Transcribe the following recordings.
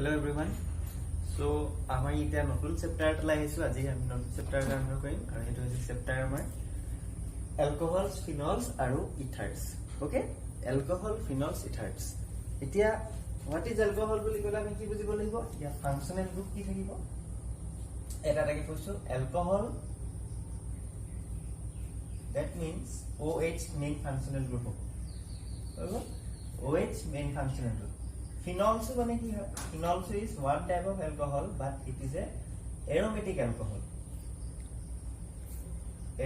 Hello everyone. So আমাৰ এতিয়া নতুন চেপ্টাৰ এটা লাইছো আজি আমি নতুন চেপ্টাৰ আৰম্ভ কৰিম আৰু এটা হৈছে চেপ্টাৰ আমাৰ এলকহলছ ফিনলছ আৰু ইথাৰ্ছ ওকে এলকহল ফিনলছ ইথাৰ্ছ এতিয়া হোৱাট ইজ এলকহল বুলি ক'লে আমি কি বুজিব লাগিব ইয়া ফাংচনেল গ্ৰুপ কি থাকিব এটা টাকে কৈছো alcohol that means OH main functional group OH main functional group Phenols Phenols is one type of alcohol, but it is a aromatic alcohol.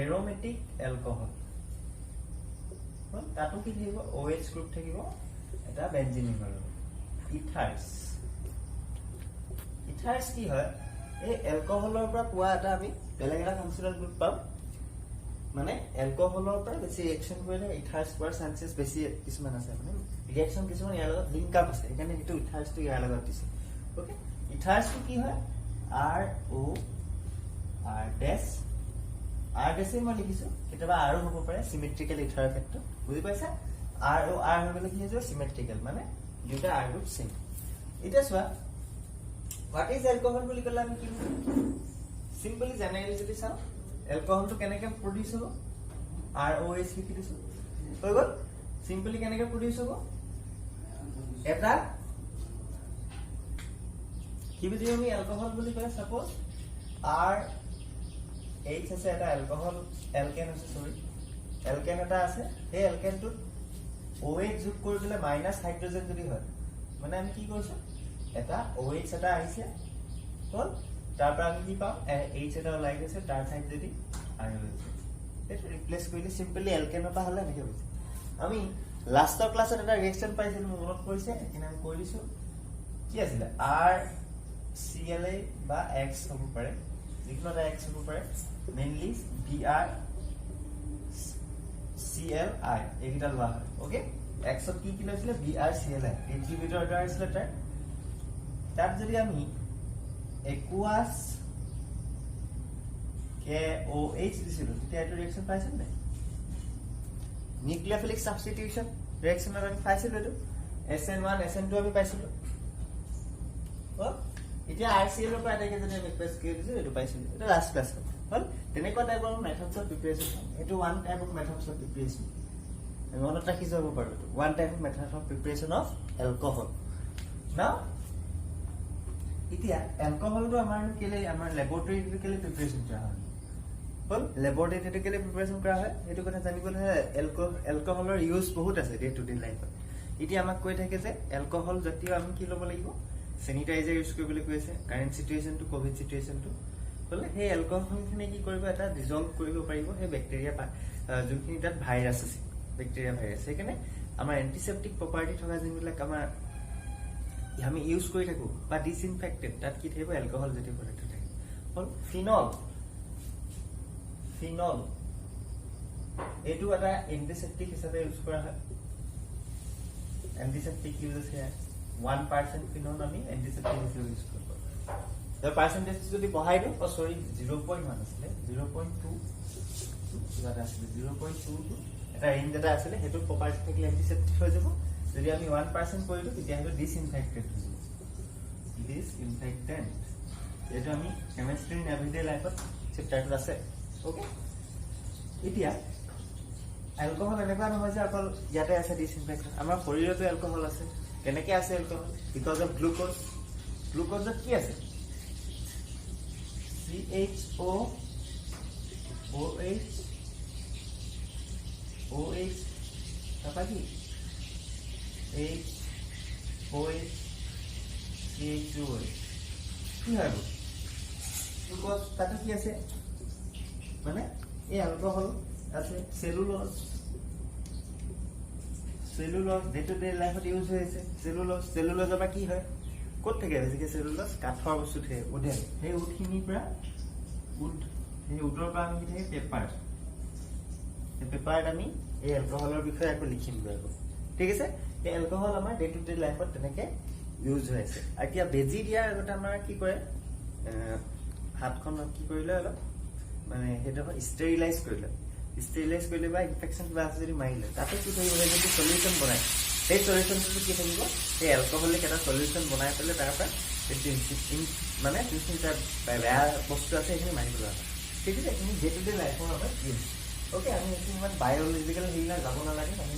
Aromatic alcohol. Tato ki thakibo OH group thakibo eta benzene hoy. Ethers. Ethers ki hoy? Ei alcoholor pora poa eta ami beleg eta functional group pam. মানে alcoholor pora besi reaction koile ethers por chances besi kisman ase mane reaction কিছুমান ইয়াৰ লগত link up আছে এখানে হেতু ইথাৰ্স two ইয়াৰ লগত দিছে okay ইথাৰ্স কি হয় R O R dash R ড্যাশে মই লিখিছো কেতিয়াবা R হ'ব পাৰে সিমেট্ৰিক্যাল ইথাৰ ক্ষেত্ৰত বুজি পাইছা R O R হ'লে কি হৈ সিমেট্ৰিক্যাল মানে দুটা R গ্ৰুপ সেম এটা চোৱা হোৱাট ইজ এলকহল বুলি ক'লে আমি কি সিম্পলি জেনাৰেলি যদি চাও এলকহল তো কেনেকৈ প্ৰডিউস হ'ব ROH লিখি দিছো হৈ গ'ল সিম্পলি কেনেকৈ প্ৰডিউস হ'ব এটা কি বুজি আমি এলকহল বুলি কয় সাপোজ R H আছে এটা এলকহল এলকেন আছে সৰি এলকেন এটা আছে এই এলকেনটো OH যোগ কৰি দিলে মাইনাস হাইড্ৰোজেন যদি হয় মানে আমি কি কৰিছো এটা OH এটা আহিছে হল তাৰ পৰা আমি কি পাম H এটা ওলাই গৈছে তাৰ ঠাইত যদি R হৈছে এটা ৰিপ্লেস কৰিলে সিম্পলি এলকেন এটা হলে এনেকৈ হৈছে আমি লাস্টৰ ক্লাছত এটা ৰিঅ্যাকশন পাইছিল মনত কৰিছে এখানে আমি কৈ দিছো কি আছিল R CLA বা X হ'ব পাৰে যিকোনো এটা X হ'ব পাৰে মেইনলি BR CLI এইটা লোৱা হয় ওকে X ত কি কি লৈছিল BR CLI ইনহিবিটৰ এটা আছিল তাত যদি আমি aqueous KOH দিছিলো তেতিয়া এটা ৰিঅ্যাকশন পাইছিল নাই নিউক্লিওফিলিক সাবস্টিটিউশন রিঅ্যাকশন আমি পাইছিলো এটো SN1 SN2 আমি পাইছিলো ও এতিয়া RCl ৰ পৰা এটাকে যদি আমি ৰিপ্লেস কৰি দিছো এটো পাইছিলো এটা লাস্ট ক্লাস হল তেনেকুৱা টাইপৰ মেথডছ অফ প্ৰিপাৰেচন এটো one type of methods of preparation আমি মনত ৰাখি যাব পাৰো এটো one type of method of preparation of alcohol নাও এতিয়া এলকহলটো আমাৰ কেলে আমাৰ ল্যাবৰেটৰীকেলি প্ৰিপাৰেচন কৰা হয় হল ল্যাবৰেটৰীকেলি প্ৰিপাৰেচন কৰা হয় এটো কথা জানিবলৈ এলকহলৰ ইউজ বহুত আছে ডে টু ডে লাইফত এতিয়া আমাক কৈ থাকে যে এলকহল জাতীয় আমি কি ল'ব লাগিব স্যানিটাইজাৰ ইউজ কৰিবলৈ কৈছে কাৰেন্ট সিচুৱেচন টু কোভিড সিচুৱেচন টু হলে হে এলকহলখিনি কি কৰিব এটা ডিজলভ কৰিব পাৰিব হে ব্যাকটেৰিয়া যোনখিনি তাত ভাইৰাছ আছে ব্যাকটেৰিয়া ভাইৰাছ সেইকাৰণে আমাৰ এন্টিসেপ্টিক প্ৰপাৰ্টি থকা যিবিলাক আমাৰ আমি ইউজ কৰি থাকো বা ডিসইনফেক্টেড তাত কি থাকিব এলকহল জাতীয় পদাৰ্থ থাকে হল ফিনল এটো এটা এন্টিসেপ্টিক হিচাপে ইউজ কৰা হয় এন্টিসেপ্টিক ইউজ আছে 1% ফিনল আমি এন্টিসেপ্টিক হিচাপে ইউজ কৰিব তাৰ পাৰ্সেন্টেজ যদি বঢ়াই দিও সৰি 0.1 আছিল 0.2 কিবা আছিল 0.2 এটা ৰেঞ্জ এটা আছিল হেতু প্ৰপাৰ্টি থাকিলে এন্টিসেপ্টিক হৈ যাব যদি আমি 1% কৰি দিও তেতিয়া হেতু ডিসইনফেক্টেড হৈ যাব ডিসইনফেক্টেন্ট এটো আমি কেমিষ্ট্ৰি ইন এভৰিডে লাইফত চেপ্টাৰটো আছে ওকে এতিয়া এলকহল এনেকুৱা নহয় যে অকল ইয়াতে আছে ডিসইনফেক্টেন্ট আমাৰ শৰীৰতো এলকহল আছে কেনেকৈ আছে এলকহল বিকজ অফ গ্লুকোজত কি আছে CHO OH তাপা কি OH CHOOH কি হয় গ্লুকোজ তাতে কি আছে মানে এই অ্যালকোহল আছে সেলুলোজ ডে টু ডে লাইফত ইউজ হৈছে সেলুলোজৰ পৰা কি হয় ক'ত থাকে বেছিকে সেলুলোজ কাঠৰ বস্তু থাকে উডে সেই উডখিনিৰ পৰা সেই উডৰ পৰা আমি কি থাকে পেপাৰত আমি এই এলকহলৰ বিষয়ে আকৌ লিখিম গৈ ঠিক আছে এই এলকহল আমাৰ ডে টু ডে লাইফত তেনেকে ইউজ হৈ আছে এতিয়া বেজি দিয়াৰ আগতে আমাৰ কি কৰে হাতখন কি কৰিলে অলপ মানে হেটো ষ্টেৰিলাইজ কৰিলে বা ইনফেকশন কিবা আছে যদি মাৰিলে তাতে কি কৰিব লাগে যদি সলিউশন বনায় সেই সলিউশনটো কি থাকিব এই এলকহলিক এটা সলিউশন বনাই পেলাই তাৰ পৰা মানে যোনখিনি বেয়া বস্তু আছে সেইখিনি মাৰি পেলোৱা হয় ঠিক আছে এইখিনি ডে টু ডে লাইফৰ আমাৰ ইউজ ওকে আমি এইখিনি ইমান বায়'লজিকেল হেৰিলৈ যাব নালাগে আমি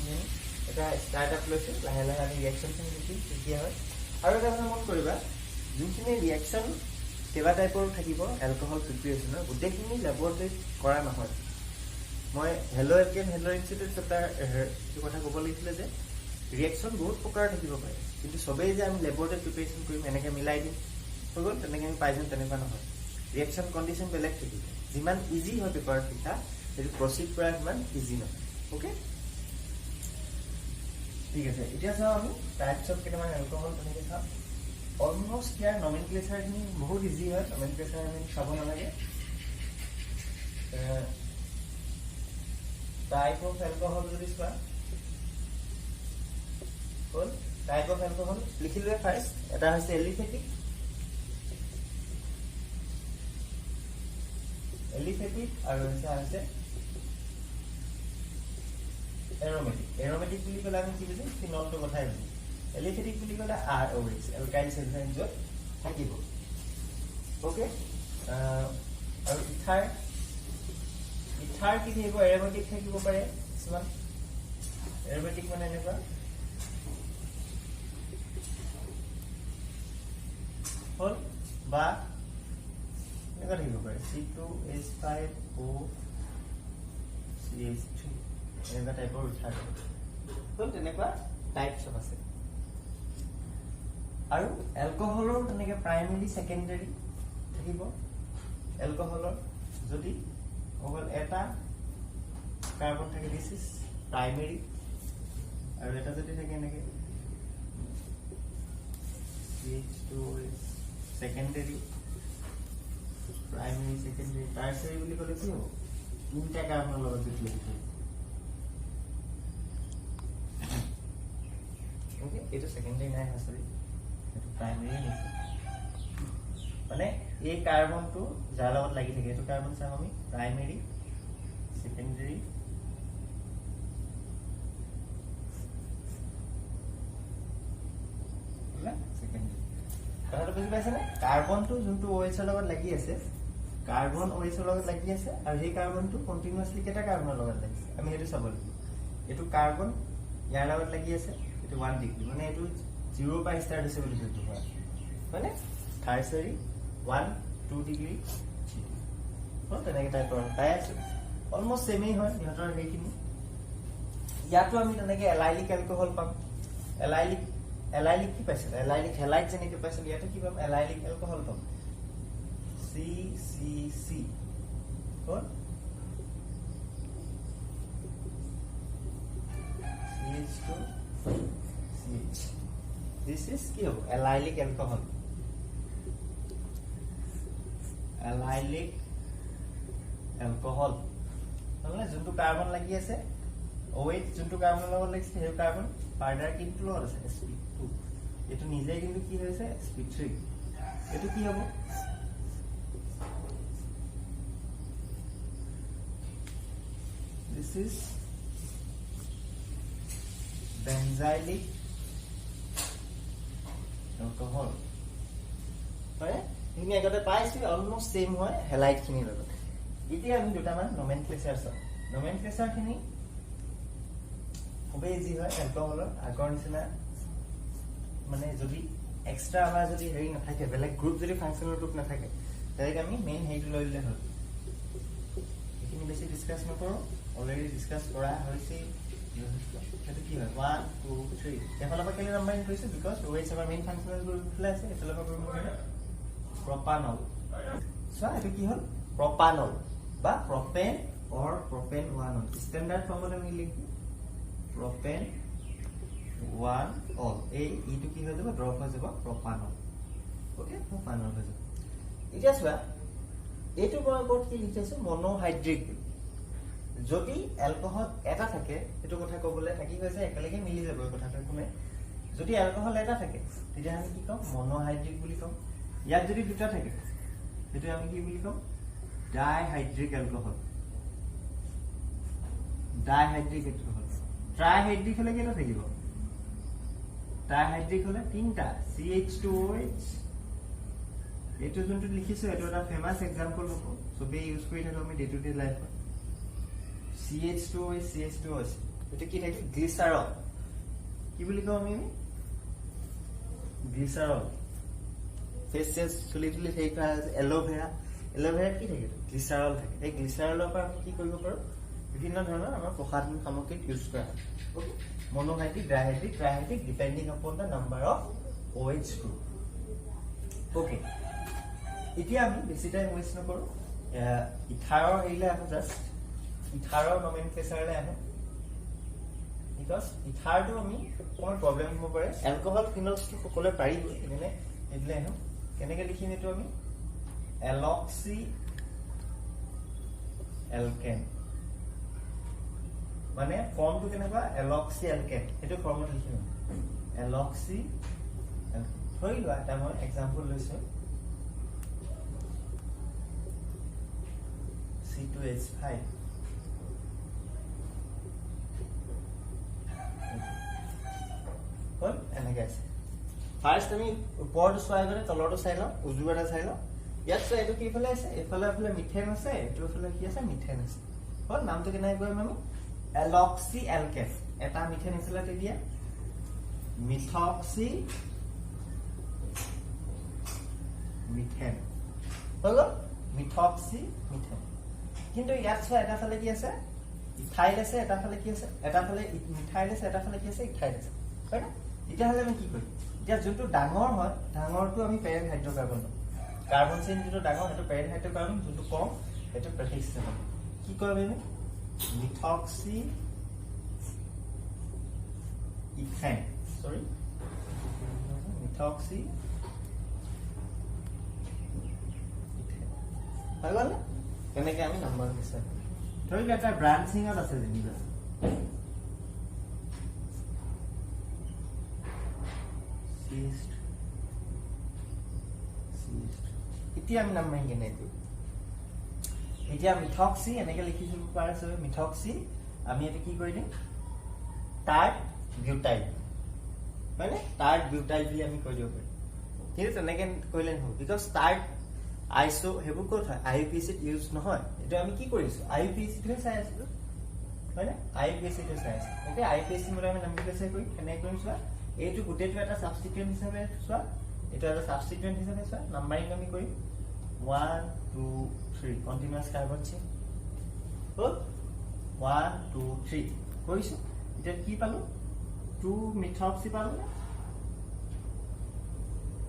এটা ষ্টাৰ্টআপ লৈছোঁ লাহে লাহে আমি ৰিয়েকশ্যনখিনি দেখি কেতিয়া হয় আৰু এটা কথা মন কৰিবা যোনখিনি ৰিয়েকশ্যন কেইবা টাইপৰ থাকিব এলকহল প্ৰিপেৰেশ্যনৰ গোটেইখিনি লেবৰেটৰীত কৰা নহয় মই হেল্ল' এলকেন হেল্ল' ইনষ্টিটিউট এটা কথা ক'ব লাগিছিলে যে ৰিয়েকশ্যন বহুত প্ৰকাৰৰ থাকিব পাৰে কিন্তু চবেই যে আমি লেবৰেটৰীত প্ৰিপেৰেশ্যন কৰিম এনেকৈ মিলাই দিম হৈ গ'ল তেনেকৈ আমি পাই যাম তেনেকুৱা নহয় ৰিয়েকশ্যন কণ্ডিশ্যন বেলেগ থাকিব যিমান ইজি হয় পেপাৰত লিখা সেইটো প্ৰচিড কৰা সিমান ইজি নহয় অ'কে ঠিক আছে এতিয়া চাওঁ আমি টাইপছ অফ কেইটামান এলকহল তেনেকৈ চাওঁ অলমষ্ট ইয়াৰ নমেনক্লেচাৰখিনি বহুত ইজি হয় নমেনক্লেচাৰ আমি চাব নালাগে টাইপ অফ এলকহল যদি চোৱা হ'ল টাইপ অফ এলকহল লিখিলোৱে ফাৰ্ষ্ট এটা হৈছে এলিফেটিক আৰু এটা হৈছে এৰোমেটিক বুলি ক'লে আমি কি বুজিম ফিনলটো কথাই বুজিম এলিফেটিক বুলি ক'লে ROH এলকাইল চেলফাইন য'ত থাকিব অ'কে আৰু ইথাৰ কি থাকিব এৰোমেটিক থাকিব পাৰে কিছুমান এৰোমেটিক মানে এনেকুৱা হ'ল বা এনেকুৱা থাকিব পাৰে C2H5O CH3 এনেকুৱা টাইপৰ ইথাৰ হ'ল তেনেকুৱা টাইপছ অফ আছে আৰু এলকহলৰ তেনেকৈ প্ৰাইমেৰী ছেকেণ্ডেৰী থাকিব এলকহলৰ যদি অকল এটা কাৰ্বন থাকে দিছ ইজ প্ৰাইমেৰী আৰু এটা যদি থাকে এনেকৈ CH2 secondary primary secondary tertiary বুলি ক'লে কি হ'ব তিনিটা কাৰ্বনৰ লগত যদি লিখি ওকে এইটো ছেকেণ্ডেৰী নাই সঁচাৰি এইটো প্ৰাইমেৰী নিছে মানে এই কাৰ্বনটো যাৰ লগত লাগি থাকে এইটো কাৰ্বন চাম আমি প্ৰাইমেৰী ছেকেণ্ডেৰী ছেকেণ্ডেৰী কথাটো বুজি পাইছেনে কাৰ্বনটো যোনটো OH ৰ লগত লাগি আছে কাৰ্বন OH ৰ লগত লাগি আছে আৰু সেই কাৰ্বনটো কণ্টিনিউয়াছলি কেইটা কাৰ্বনৰ লগত লাগিছে আমি সেইটো চাব লাগিব এইটো কাৰ্বন ইয়াৰ লগত লাগি আছে এইটো 1 ডিগ্ৰী মানে এইটো 0 পৰা ষ্টাৰ্ট হৈছে বুলি কৈছো হয়নে টাৰ্চিয়াৰী 1-2 ডিগ্ৰী হ'ল তেনেকৈ টাইপৰ পাই আছো অলমষ্ট চেমেই হয় সিহঁতৰ সেইখিনি ইয়াতো আমি তেনেকৈ এলাইলিক এলকহল পাম এলাইলিক কি পাইছিল এলাইলিক হেলাইট যেনেকৈ পাইছিল ইয়াতে কি পাম এলাইলিক এলকহল পাম CCC হ'ল CH2 CH this is কি হ'ব এলাইলিক এলকহল এলাইলিক এলকহল মানে যোনটো কাৰ্বন লাগি আছে OH যোনটো কাৰ্বনৰ লগত লাগিছে সেই কাৰ্বন ফাৰ্দাৰ কিন্তু লগত আছে sp2 এইটো নিজে কিন্তু কি হৈছে sp3 এইটো কি হ'ব this is benzylic alcohol হয় তুমি আগতে পাইছো অলমষ্ট সেম হয় হেলাইট খিনিৰ লগত এতিয়া আমি দুটামান নমেনক্লেচাৰ চাওঁ নমেনক্লেচাৰ খিনি খুবেই ইজি হয় এলকহলৰ আগৰ নিচিনা মানে যদি এক্সট্ৰা আমাৰ যদি হেৰি নাথাকে বেলেগ গ্ৰুপ যদি ফাংচনেল গ্ৰুপ নাথাকে তেনেকৈ আমি মেইন হেৰিটো লৈ ল'লে হ'ল এইখিনি বেছি ডিছকাছ নকৰোঁ অলৰেডি ডিছকাছ কৰা হৈছে সেইটো কি হয় 1 2 3 এফালৰ পৰা কেলৈ নাম্বাৰিং কৰিছোঁ বিকজ OH আমাৰ মেইন ফাংচনেল গ্ৰুপ ফালে আছে এফালৰ পৰা কৰিব কাৰণে প্ৰপানল চোৱা এইটো কি হ'ল প্ৰপানল বা প্ৰপেন অৰ প্ৰপেন 1 ষ্টেণ্ডাৰ্ড ফৰ্মত আমি লিখি প্ৰপেন 1 অল এই ইটো কি হৈ যাব ড্ৰপ হৈ যাব প্ৰপানল ওকে প্ৰপানল হৈ যাব এতিয়া চোৱা এইটো মই ওপৰত কি লিখিছো মনোহাইড্ৰিক যদি এলকহল এটা থাকে এইটো কথা ক'বলৈ থাকি গৈছে একেলগে মিলি যাব এই কথাটো কোনে যদি এলকহল এটা থাকে তেতিয়া আমি কি ক'ম মনোহাইড্ৰিক বুলি ক'ম ইয়াত যদি দুটা থাকে সেইটো আমি কি বুলি ক'ম ডাইহাইড্ৰিক এলকহল ট্ৰাইহাইড্ৰিক এলকহল হলে কেইটা থাকিব ট্ৰাইহাইড্ৰিক হলে তিনটা CH2OH এইটো যোনটো লিখিছো এইটো এটা ফেমাস এক্সাম্পল হ'ব সবে ইউজ কৰি থাকো আমি ডে টু ডে লাইফত CH2OH CH2OH এটা কি থাকে গ্লিসারল কি বুলি কও আমি গ্লিসারল ফেসেস চুলি হেই কৰা এলোভেৰা কি থাকে গ্লিসাৰল থাকে এই গ্লিসাৰলৰ পৰা আমি কি কৰিব পাৰো বিভিন্ন ধৰণৰ আমাৰ প্ৰসাধন সামগ্ৰীত ইউজ কৰা okay monohydrate trihydrate depending upon the number of OH group okay এতিয়া আমি বেছি টাইম ওয়েস্ট নকৰো ইথাৰৰ হেইলে আহো জাস্ট ইথাৰৰ নমেনক্লেচাৰলে আহো বিকজ ইথাৰটো আমি কোন প্ৰবলেম হ'ব পাৰে এলকহল ফিনলছ তো সকলে পাৰিব এনে এডলে আহো কেনেকে লিখিম এটো আমি এলক্সি এলকেন মানে ফর্মটো কেনেবা এলক্সি এলকেন এটো ফর্মত লিখিম এলক্সি হৈ লোৱা এটা মই এক্সাম্পল লৈছো C2H5 হল এনেকে আছে ফাৰ্স্ট আমি উপৰটো চাই গলে তলৰটো চাই লওঁ উজু এটা চাই লওঁ ইয়াত চাই এটো কি ফলে আছে এফালে মিথেন আছে এটো ফলে কি আছে মিথেন আছে হল নামটো কেনে কৰিম আমি এলক্সি এলকেন এটা মিথেন ইছলাতে দিয়া মিথক্সি মিথেন হল মিথক্সি মিথেন কিন্তু ইয়াত চাই এটা ফালে কি আছে ইথাইল আছে এটা ফালে কি আছে এটা ফালে মিথাইল আছে এটা ফালে কি আছে ইথাইল আছে হয় না এটা হলে আমি কি কৰিম এতিয়া যোনটো ডাঙৰ হয় ডাঙৰটো আমি পেয়াৰ হাইড্ৰোকাৰ্বন কাৰ্বন চেইন যেটো ডাঙৰ হেটো পেয়াৰ হাইড্ৰোকাৰ্বন যোনটো কম হেটো প্ৰেফিক্স আছে কি কৰিম আমি মিথক্সি ইথেন সৰি মিথক্সি ইথেন হৈ গ'ল কেনেকে আমি নাম্বাৰ হিচাপ ধৰি এটা ব্ৰাঞ্চিংত আছে যেনিবা এতিয়া আমি নাম্বাৰিং কেনে দিও এতিয়া মিথক্সি এনেকে লিখিছো পাৰছে মিথক্সি আমি এটা কি কৰি দিম টাৰ্ট বিউটাইল মানে টাৰ্ট বিউটাইল বুলি আমি কৈ দিও পাৰি ঠিক আছে এনেকে কইলে নহয় বিকজ টাৰ্ট আইসো হেবু কথা আইপিএসি ইউজ নহয় এটা আমি কি কৰিছো আইপিএসি তে চাই আছো হয় না আইপিএসি তে চাই আছো ওকে আইপিএসি মৰে আমি নামটো কেছে কৰি কেনে কৰিম চোৱা এইটো গুটেটো এটা সাবস্টিটুয়েন্ট হিচাপে চোৱা এটা এটা সাবস্টিটুয়েন্ট হিচাপে চোৱা নাম্বাৰিং আমি কৰিম 1 2 3 কন্টিনিউয়াস কাৰ্বন চেইন হল 1 2 3 কৰিছো এটা কি পালো 2 মিথক্সি পালো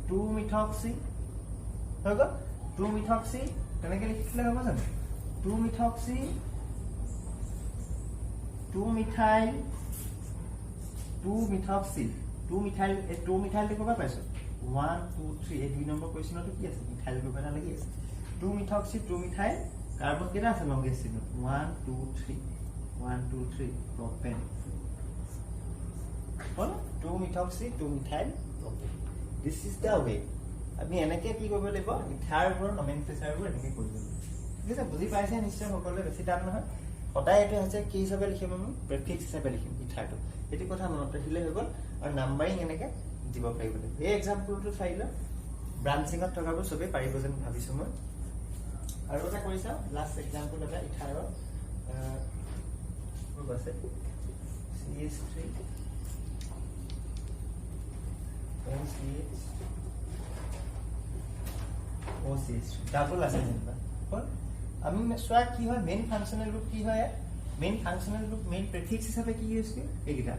2 মিথক্সি হৈ গ'ল 2 মিথক্সি কেনেকে লিখিলে হ'ব জানো 2 মিথক্সি 2 মিথাইল 2 মিথক্সি 2 মিথাইল এই 2 মিথাইল দেখবা পাইছো 1 2 3 এই দুই নম্বৰ কোৱেশ্চনটো কি আছে মিথাইল গ্ৰুপ এটা লাগি আছে 2 মিথক্সি 2 মিথাইল কাৰ্বন কেটা আছে লংগেষ্ট চিন 1 2 3 1 2 3 propane hall 2 methoxy 2 methyl propane this is the way আমি এনেকে কি কৰিব লাগিব ইথাৰ ওপৰ নমেনক্লেচাৰবোৰ এনেকে কৰিব লাগিব ঠিক আছে বুজি পাইছে নিশ্চয় সকলোৱে বেছি টান নহয় সদায় এটো আছে কি হিচাপে লিখিম আমি প্ৰেফিক্স হিচাপে লিখিম ইথাৰটো এটি কথা মনত ৰাখিলে হৈ গ'ল আৰু নাম্বাৰিং এনেকে দিব পাৰিব এই এক্সাম্পলটো চাইলে ব্ৰাঞ্চিংত থকাবোৰ সবে পাৰিব যেন ভাবিছো মই আৰু এটা কৰিছা লাষ্ট এক্সাম্পল এটা ইথাৰৰ গ্ৰুপ আছে CH3 NCH OCH ডাবল আছে যেনিবা হল আমি সোৱা কি হয় মেইন ফাংশনাল গ্ৰুপ কি হয় মেইন ফাংশনাল গ্ৰুপ মেইন প্ৰেফিক্স হিচাপে কি ইউজ কৰে এইগিটা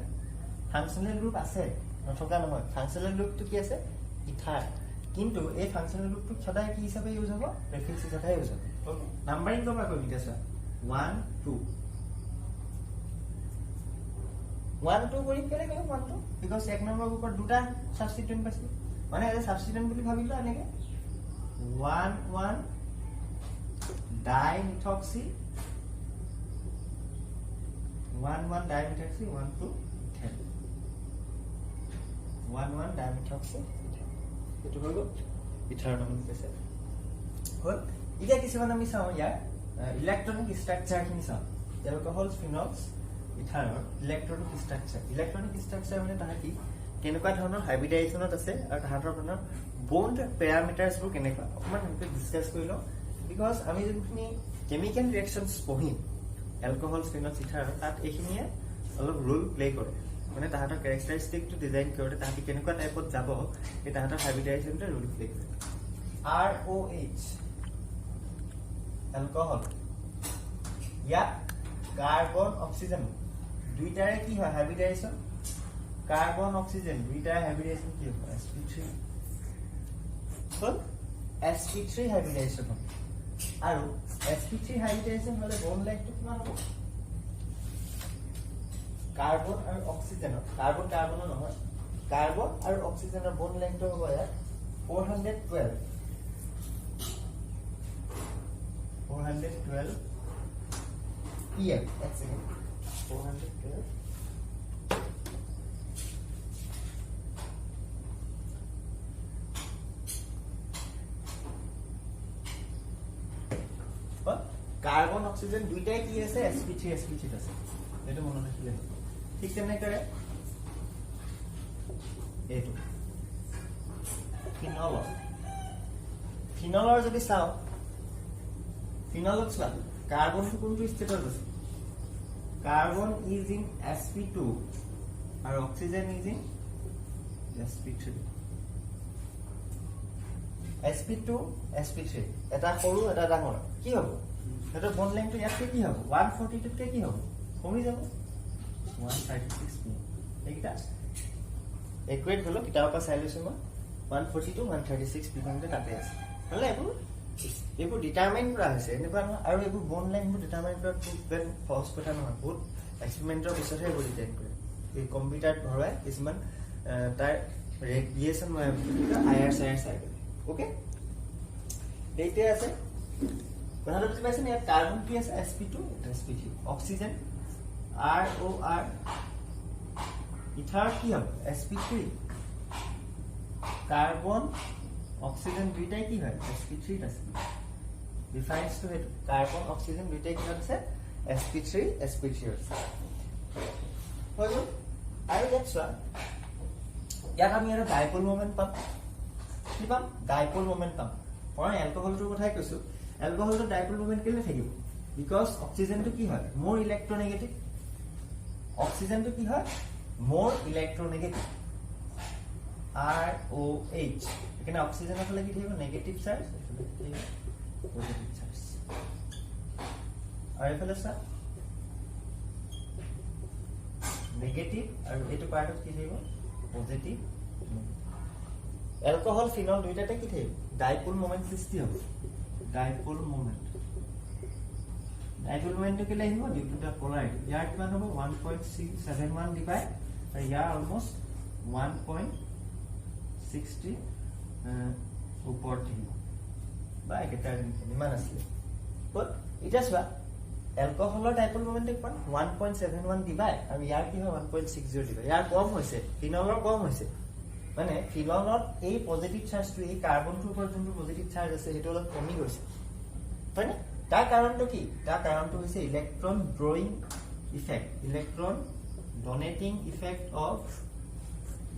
ফাংশনাল গ্ৰুপ আছে নথকা নহয় ফাংশনাল গ্ৰুপটো কি আছে ইথাৰ কিন্তু এই ফাংশনাল গ্ৰুপটো সদায় কি হিচাপে ইউজ হ'ব প্ৰেফিক্স হিচাপে ইউজ হ'ব ওকে নাম্বাৰিং কৰা কৰিম এতিয়া চোৱা 1 2 1 2 কৰি কেনে কেনে 1 2 বিকজ এক নম্বৰ গ্ৰুপৰ দুটা সাবস্টিটুয়েন্ট পাইছে মানে এটা সাবস্টিটুয়েন্ট বুলি ভাবিলো এনেকে 1 1 dimethoxy 1 1 dimethoxy 1 2 10 1 1 dimethoxy এটো হলো ইথানল আছে হল ইয়া কিছুমান আমি চাও ইয়াৰ ইলেক্ট্ৰনিক ষ্ট্ৰাকচাৰ খিনি চাও এলকহলছ ফিনলছ ইথানল ইলেক্ট্ৰনিক ষ্ট্ৰাকচাৰ মানে তাহাঁতি কেনেকুৱা ধৰণৰ হাইব্ৰিডাইজেশ্যনত আছে আৰু তাহাঁতৰ ধৰণৰ বন্ড পেৰামিটাৰ্ছবোৰ কেনেকুৱা অকণমান আমি ডিছকাছ কৰি লওঁ বিকজ আমি যোনখিনি কেমিকেল ৰিয়েকশ্যনছ পঢ়িম এলকহল ফিনল ইথাৰ তাত এইখিনিয়ে অলপ ৰোল প্লে কৰে মানে তাহাঁতৰ কেৰেক্টাৰিষ্টিকটো ডিজাইন কৰোঁতে তাহাঁতি কেনেকুৱা টাইপত যাব সেই তাহাঁতৰ হাইব্ৰিডাইজেশ্যনতে ৰোল প্লে কৰে ROH এলকহল ইয়াত কাৰ্বন অক্সিজেন দুইটাৰে কি হয় হাইব্ৰিডাইজেশ্যন কাৰ্বন অক্সিজেন দুইটাৰে হাইব্ৰিডাইজেশ্যন কি হ'ব sp3 sp3 হাইব্ৰিডাইজেশ্যন হ'ব আৰু sp3 হাইব্ৰিডাইজেশ্যন হ'লে বন্ড লেংথটো কিমান হ'ব কাৰ্বন আৰু অক্সিজেনৰ কাৰ্বনৰ নহয় কাৰ্বন আৰু অক্সিজেনৰ বন্ড লেংথটো হ'ব ইয়াত 412 PM এক সেকেন্ড 412 কাৰ্বন অক্সিজেন দুইটাই কি আছে sp3 আছে এটো মনত ৰাখিলে ঠিক তেনেকৈ এটো ফিনলৰ যদি চাও ফিনলত চোৱা কাৰ্বনটো কোনটো ষ্টেটত আছে কাৰ্বন ইজ ইন sp2 আৰু oxygen is in sp3 sp2 sp3 এটা সৰু এটা ডাঙৰ কি হ'ব এটা বন্ড লেংথটো ইয়াতকে কি হ'ব 142 কে কি হ'ব কমি যাব 136 পি এইটা ইকুৱেট হলো কিতাবৰ পৰা চাই লৈছো মই 142 136 পি তে তাতে আছে হলে এইবোৰ ডিটাৰমাইন কৰা হৈছে এনেকুৱা আৰু এইবোৰ বন্ড লাইনবোৰ ডিটাৰমাইন কৰা খুব সহজ কথা নহয় বহুত এক্সপেৰিমেন্টৰ পিছতহে এইবোৰ ডিজাইন কৰে এই কম্পিউটাৰত ভৰাই কিছুমান তাৰ ৰেডিয়েশ্যন আইআৰ চাই ওকে এইতে আছে কথাটো বুজি পাইছেনে ইয়াত কাৰ্বন কি আছে sp2 sp3 oxygen ROR ether কি হ'ব sp3 কাৰ্বন অক্সিজেন দুইটাই কি হয় sp3 আছে defines to head carbon oxygen দুইটাই কি আছে sp3 আছে হৈ গ'ল আৰু ইয়াত চোৱা ইয়াত আমি আৰু ডাইপোল মোমেন্ট পাম কি পাম ডাইপোল মোমেন্ট পাম মই এলকহলটোৰ কথাই কৈছো এলকহলটো ডাইপোল মোমেন্ট কেলে থাকিব বিকজ অক্সিজেনটো কি হয় মোৰ ইলেক্ট্ৰোনেগেটিভ অক্সিজেনটো কি হয় মোৰ ইলেক্ট্ৰোনেগেটিভ ROH এখানে অক্সিজেনের ফলে কি থাকিব নেগেটিভ চার্জ পজিটিভ চার্জ আর এফালে স্যার নেগেটিভ আর এটো পার্টত কি থাকিব পজিটিভ অ্যালকোহল ফিনল দুইটাতে কি থাকিব ডাইপোল মোমেন্ট সৃষ্টি হবে ডাইপোল মোমেন্ট কে লাগিব ডিউ টু দা পোলাৰিটি ইয়াৰ কিমান হ'ব 1.671 ডিভাইড আৰু ইয়াৰ অলমোস্ট 1.60 ওপৰত থাকিব বা একেটা ইমান আছিল বাট এটা চোৱা এলকহলৰ ডাইপোল মোমেন্ট কিমান 1.71 ডিভাইড আৰু ইয়াৰ কি হয় 1.60 ডিভাইড ইয়াৰ কম হৈছে ফিনলৰ কম হৈছে মানে ফিনলত এই পজিটিভ চাৰ্জটো এই কাৰ্বনটোৰ ওপৰত যোনটো পজিটিভ চাৰ্জ আছে সেইটো অলপ কমি গৈছে হয়নে তাৰ কাৰণটো কি তাৰ কাৰণটো হৈছে electron drawing effect electron donating effect of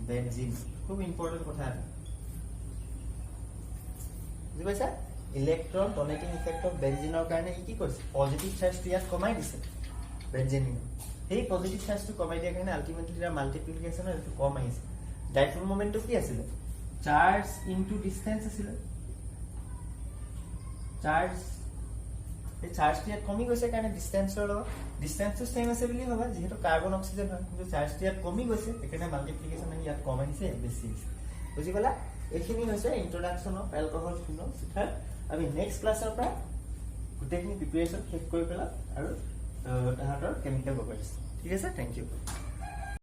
benzene খুব ইম্পৰ্টেন্ট কথা এটা বুজি পাইছা ইলেক্ট্ৰন ডোনেটিং ইফেক্ট অফ বেনজিনৰ কাৰণে কি কৰিছে পজিটিভ চাৰ্জটো ইয়াত কমাই দিছে বেনজিনৰ সেই পজিটিভ চাৰ্জটো কমাই দিয়াৰ কাৰণে আলটিমেটলি তাৰ মাল্টিপ্লিকেশ্যনৰ এইটো কম আহিছে ডাইপোল মোমেন্টটো কি আছিল চাৰ্জ ইনটু ডিসটেন্স আছিল চাৰ্জ এই চাৰ্জটো ইয়াত কমি গৈছে কাৰণে ডিসটেন্সৰ লগত ডিসটেন্সটো সেম আছে বুলি ভাবা যেহেতু কাৰ্বন অক্সিজেন হয় কিন্তু চাৰ্জটো ইয়াত কমি গৈছে এখানে মাল্টিপ্লিকেশ্যন ইয়াত কম আহিছে বেছি বুজি পালা এইখিনি হৈছে ইন্ট্ৰোডাকচন অফ এলকহল ফিনল ইথাৰ আমি নেক্সট ক্লাছৰ পৰা গোটেইখিনি প্ৰিপাৰেচন শেষ কৰি পেলাম আৰু তাহাঁতৰ কেমিকেল প্ৰপাৰ্টিজ ঠিক আছে থ্যাংক ইউ